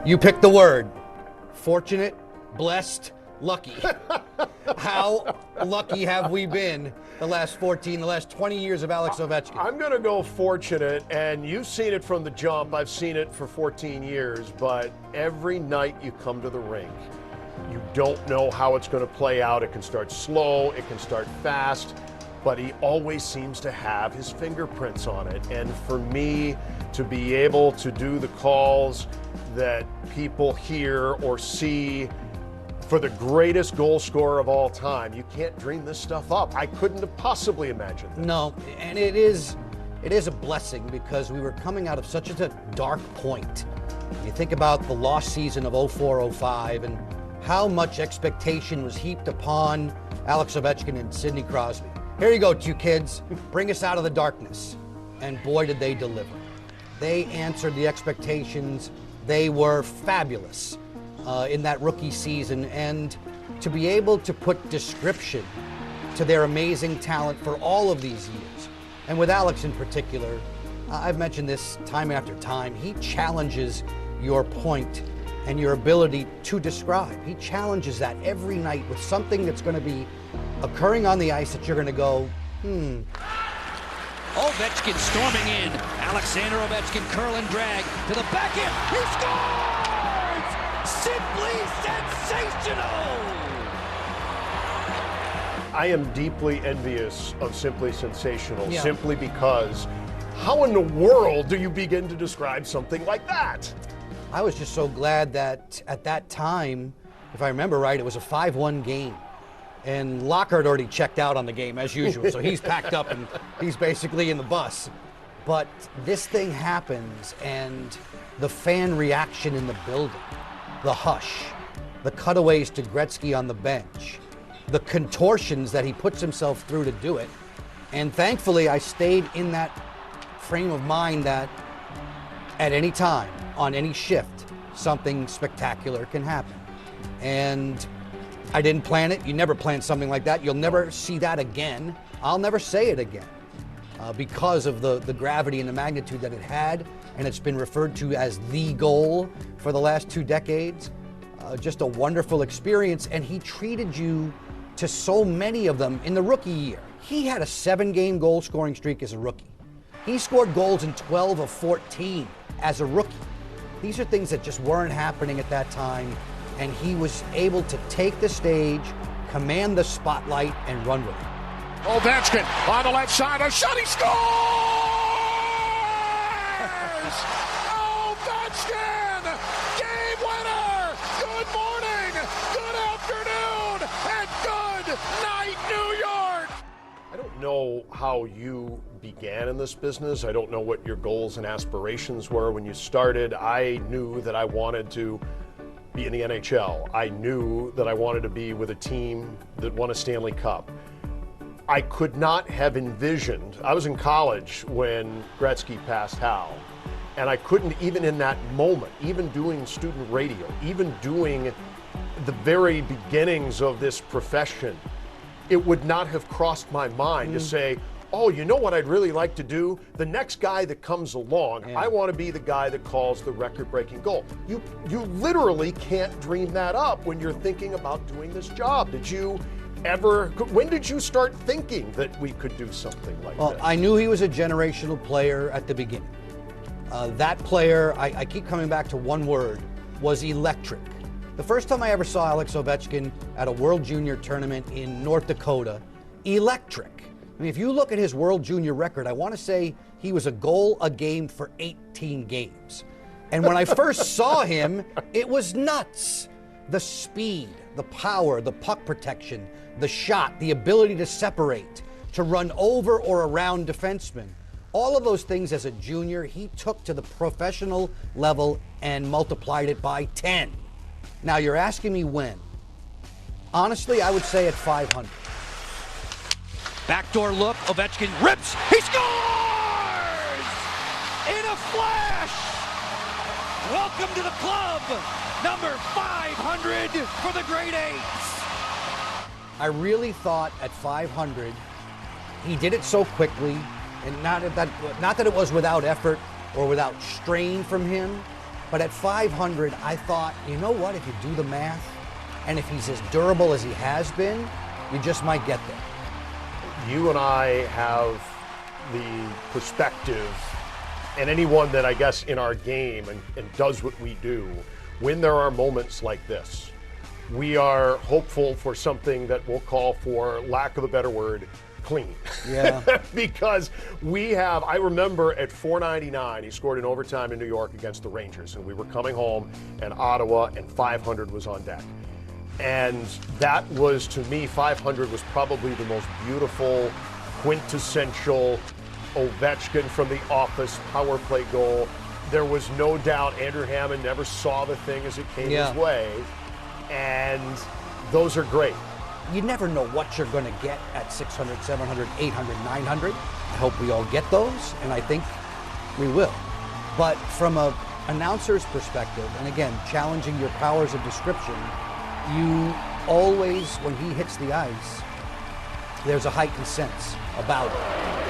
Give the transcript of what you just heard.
You picked the word. Fortunate, blessed, lucky. How lucky have we been the last 20 years of Alex Ovechkin? I'm going to go fortunate, and you've seen it from the jump. I've seen it for 14 years, but every night you come to the rink, you don't know how it's going to play out. It can start slow, it can start fast, but he always seems to have his fingerprints on it. And for me to be able to do the calls that people hear or see for the greatest goal scorer of all time, you can't dream this stuff up. I couldn't have possibly imagined this. No, and it is a blessing because we were coming out of such a dark point. You think about the lost season of 04-05 and how much expectation was heaped upon Alex Ovechkin and Sidney Crosby. Here you go, two kids. Bring us out of the darkness. And boy, did they deliver. They answered the expectations. They were fabulous in that rookie season. And to be able to put description to their amazing talent for all of these years, and with Alex in particular, I've mentioned this time after time, he challenges your point and your ability to describe. He challenges that every night with something that's going to be occurring on the ice that you're going to go, Ovechkin storming in. Alexander Ovechkin curl and drag to the back end. He scores! Simply sensational! I am deeply envious of Simply Sensational, Yeah. simply because how in the world do you begin to describe something like that? I was just so glad that at that time, if I remember right, it was a 5-1 game. And Lockhart already checked out on the game as usual, so he's packed up and he's basically in the bus. But this thing happens, and the fan reaction in the building, the hush, the cutaways to Gretzky on the bench, the contortions that he puts himself through to do it. And thankfully, I stayed in that frame of mind that at any time, on any shift, something spectacular can happen. And I didn't plan it. You never plan something like that. You'll never see that again. I'll never say it again because of the gravity and the magnitude that it had, and it's been referred to as the goal for the last 2 decades. Just a wonderful experience, and he treated you to so many of them in the rookie year. He had a 7-game goal-scoring streak as a rookie. He scored goals in 12 of 14 as a rookie. These are things that just weren't happening at that time, and he was able to take the stage, command the spotlight, and run with it. Ovechkin on the left side, a shot, he scores! Ovechkin! Game winner! Good morning, good afternoon, and good night, New York! I don't know how you began in this business. I don't know what your goals and aspirations were when you started. I knew that I wanted to be in the NHL. I knew that I wanted to be with a team that won a Stanley Cup. I could not have envisioned, I was in college when Gretzky passed Hal, and I couldn't even in that moment, even doing student radio, even doing the very beginnings of this profession, it would not have crossed my mind to say, oh, you know what I'd really like to do? The next guy that comes along, I want to be the guy that calls the record-breaking goal. You literally can't dream that up when you're thinking about doing this job. Did you ever, when did you start thinking that we could do something like Well, this? I knew he was a generational player at the beginning. That player, I keep coming back to one word, was electric. The first time I ever saw Alex Ovechkin at a World Junior tournament in North Dakota, electric. I mean, if you look at his World Junior record, I want to say he was a goal a game for 18 games. And when I first saw him, it was nuts. The speed, the power, the puck protection, the shot, the ability to separate, to run over or around defensemen. All of those things as a junior, he took to the professional level and multiplied it by 10. Now, you're asking me when. Honestly, I would say at 500. Backdoor look, Ovechkin rips, he scores! In a flash! Welcome to the club, number 500 for the Gr8. I really thought at 500, he did it so quickly, and not that it was without effort or without strain from him, But at 500, I thought, you know what, if you do the math, and if he's as durable as he has been, you just might get there. You and I have the perspective, and anyone that I guess in our game and does what we do, when there are moments like this, we are hopeful for something that we'll call, for lack of a better word, clean. Yeah. Because I remember at 499, he scored in overtime in New York against the Rangers, and we were coming home, and Ottawa, and 500 was on deck. And that was, to me, 500 was probably the most beautiful, quintessential Ovechkin from The Office power play goal. There was no doubt Andrew Hammond never saw the thing as it came his way. And those are great. You never know what you're going to get at 600, 700, 800, 900. I hope we all get those, and I think we will. But from an announcer's perspective, and again, challenging your powers of description, you always, when he hits the ice, there's a heightened sense about it.